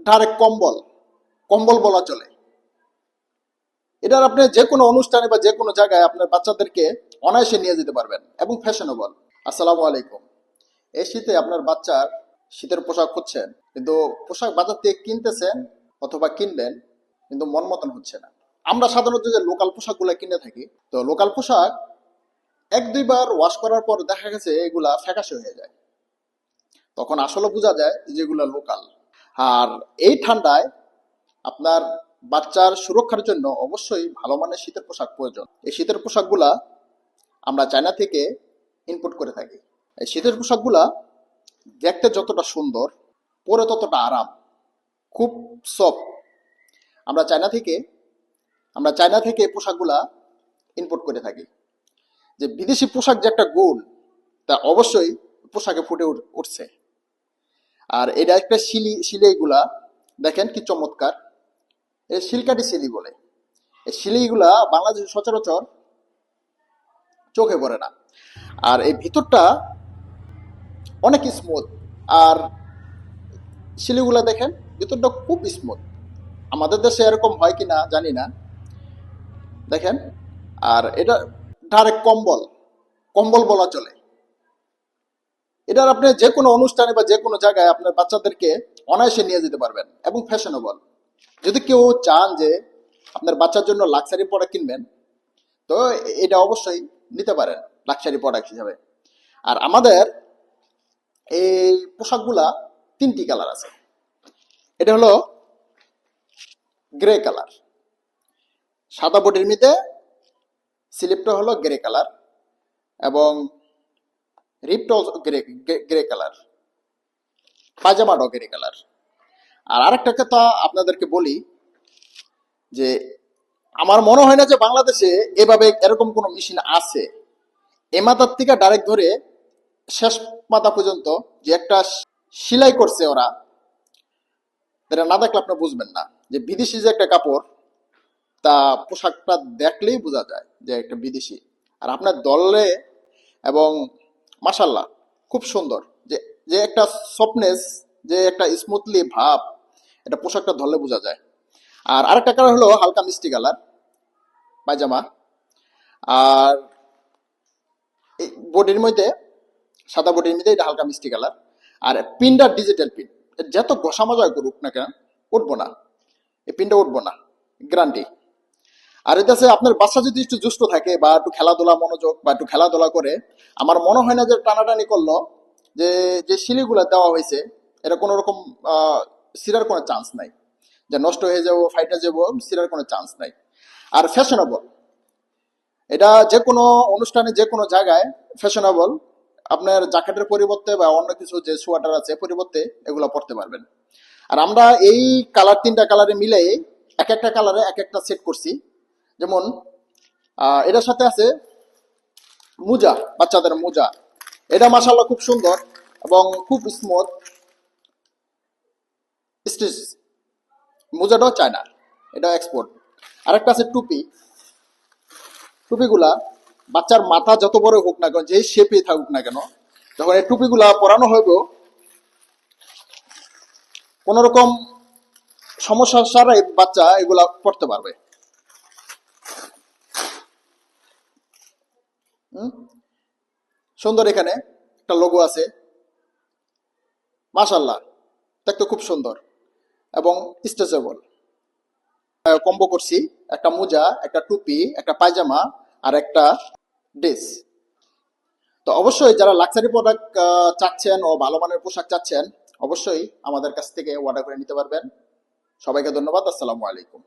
Direct কম্বল, কম্বল বলা চলে। এটার আপনি যে কোনো অনুষ্ঠানে বা যে কোনো জায়গায় আপনার বাচ্চাদেরকে অনায়াসে নিয়ে যেতে পারবেন এবং ফ্যাশনেবল। আসসালামু আলাইকুম। এই শীতে আপনার বাচ্চার শীতের পোশাক খুঁজছেন, কিন্তু পোশাক বাজার থেকে কিনতেছেন অথবা কিনবেন, কিন্তু মন মতন হচ্ছে না। আমরা সাধারণত যে লোকাল পোশাকগুলো কিনে থাকি, তো লোকাল পোশাক এক দুইবার ওয়াশ করার পর দেখা গেছে এগুলা ফ্যাকাশে হয়ে যায়। তখন আসলে বোঝা যায় যে এগুলা লোকাল। আর এই ঠান্ডায় আপনার বাচ্চার সুরক্ষার জন্য অবশ্যই ভালো মানের শীতের পোশাক প্রয়োজন। এই শীতের পোশাকগুলা আমরা চায়না থেকে ইনপুট করে থাকি। এই শীতের পোশাকগুলা দেখতে যতটা সুন্দর, পরে ততটা আরাম, খুব সফট। আমরা চায়না থেকে এই পোশাকগুলা ইনপুট করে থাকি। যে বিদেশি পোশাক যে একটা গুণ, তা অবশ্যই পোশাকে ফুটে উঠছে। আর এটা একটা সিলাইগুলা দেখেন কি চমৎকার। এই সিলকাটি সিলি বলে। এই সিলিগুলা বাংলাদেশে সচরাচর চোখে পড়ে না। আর এই ভিতরটা অনেক স্মুথ। আর সিলিগুলা দেখেন ভিতরটা খুব স্মুথ। আমাদের দেশে এরকম হয় কিনা জানি না। দেখেন। আর এটা ডাইরেক্ট কম্বল, কম্বল বলা চলে। এটার আপনি যে কোনো অনুষ্ঠানে বা যে কোনো জায়গায় আপনার বাচ্চাদেরকে অনায়াসে নিয়ে যেতে পারবেন এবং ফ্যাশনেবল। যদি কেউ চান যে আপনার বাচ্চার জন্য লাক্সারি প্রোডাক্ট কিনবেন, তো এটা অবশ্যই নিতে পারেন লাক্সারি প্রোডাক্ট হিসাবে। আর আমাদের এই পোশাকগুলা তিনটি কালার আছে। এটা হলো গ্রে কালার, সাদা বডির মধ্যে স্লিপটা হলো গ্রে কালার এবং রিপটাও গ্রে গ্রে কালার, পায়জামাটাও গ্রে কালার। আর আরেকটা কথা আপনাদেরকে বলি যে আমার মনে হয় না যে বাংলাদেশে এভাবে এরকম কোনো মেশিন আছে। এ মাথার থেকে ডাইরেক্ট ধরে শেষ মাথা পর্যন্ত যে একটা সেলাই করছে ওরা, এটা না দেখলে আপনি বুঝবেন না যে বিদেশি যে একটা কাপড়, তা পোশাকটা দেখলেই বোঝা যায় যে একটা বিদেশি। আর আপনার দলে এবং মাশাল্লাহ খুব সুন্দর, যে যে একটা সফটনেস, যে একটা স্মুথলি ভাব, এটা পোশাকটা ধরলে বোঝা যায়। আর আরেকটা কালার হলো হালকা মিষ্টি কালার পায়জামা। আর এই বডির মধ্যে, সাদা বডির মধ্যে এটা হালকা মিষ্টি কালার। আর পিনটা ডিজিটাল পিন, যত ঘষা মজা করুক না কেন উঠবো না, এই পিনটা উঠবো না, গ্যারান্টি। আর এটা আপনার বাচ্চা যদি একটু দুষ্ট থাকে বা একটু খেলাধুলা মনোযোগ বা একটু খেলাধুলা করে, আমার মনে হয় না যে টানাটানি করলো যে যে শিলিগুলা দেওয়া হয়েছে এটা কোনো রকম সিরার কোনো চান্স নাই, যে নষ্ট হয়ে যাবো, ফাইটে যাবো, সিরার কোনো চান্স নাই। আর ফ্যাশনেবল, এটা যে কোনো অনুষ্ঠানে যে কোনো জায়গায় ফ্যাশনেবল। আপনার জ্যাকেটের পরিবর্তে বা অন্য কিছু যে সোয়াটার আছে পরিবর্তে এগুলো পরতে পারবেন। আর আমরা এই কালার, তিনটা কালারে মিলে এক একটা কালারে এক একটা সেট করছি। যেমন এটার সাথে আছে মোজা, বাচ্চাদের মোজা। এটা মাশাআল্লাহ খুব সুন্দর এবং খুব স্মুথ স্টিচ। মোজাটাও চায়না, এটা এক্সপোর্ট। আরেকটা আছে টুপি। টুপিগুলা বাচ্চার মাথা যত বড় হোক না কেন, যেই শেপে থাকুক না কেন, যখন এই টুপিগুলা পরানো হইব, কোন রকম সমস্যা ছাড়াই বাচ্চা এগুলা পড়তে পারবে। সুন্দর, এখানে একটা লোগো আছে, মাশাআল্লাহ দেখতে খুব সুন্দর এবং স্ট্রেচেবল। কম্বো করছি একটা মোজা, একটা টুপি, একটা পায়জামা আর একটা ড্রেস। তো অবশ্যই যারা লাক্সারি প্রোডাক্ট চাচ্ছেন ও ভালো মানের পোশাক চাচ্ছেন, অবশ্যই আমাদের কাছ থেকে অর্ডার করে নিতে পারবেন। সবাইকে ধন্যবাদ। আসসালামু আলাইকুম।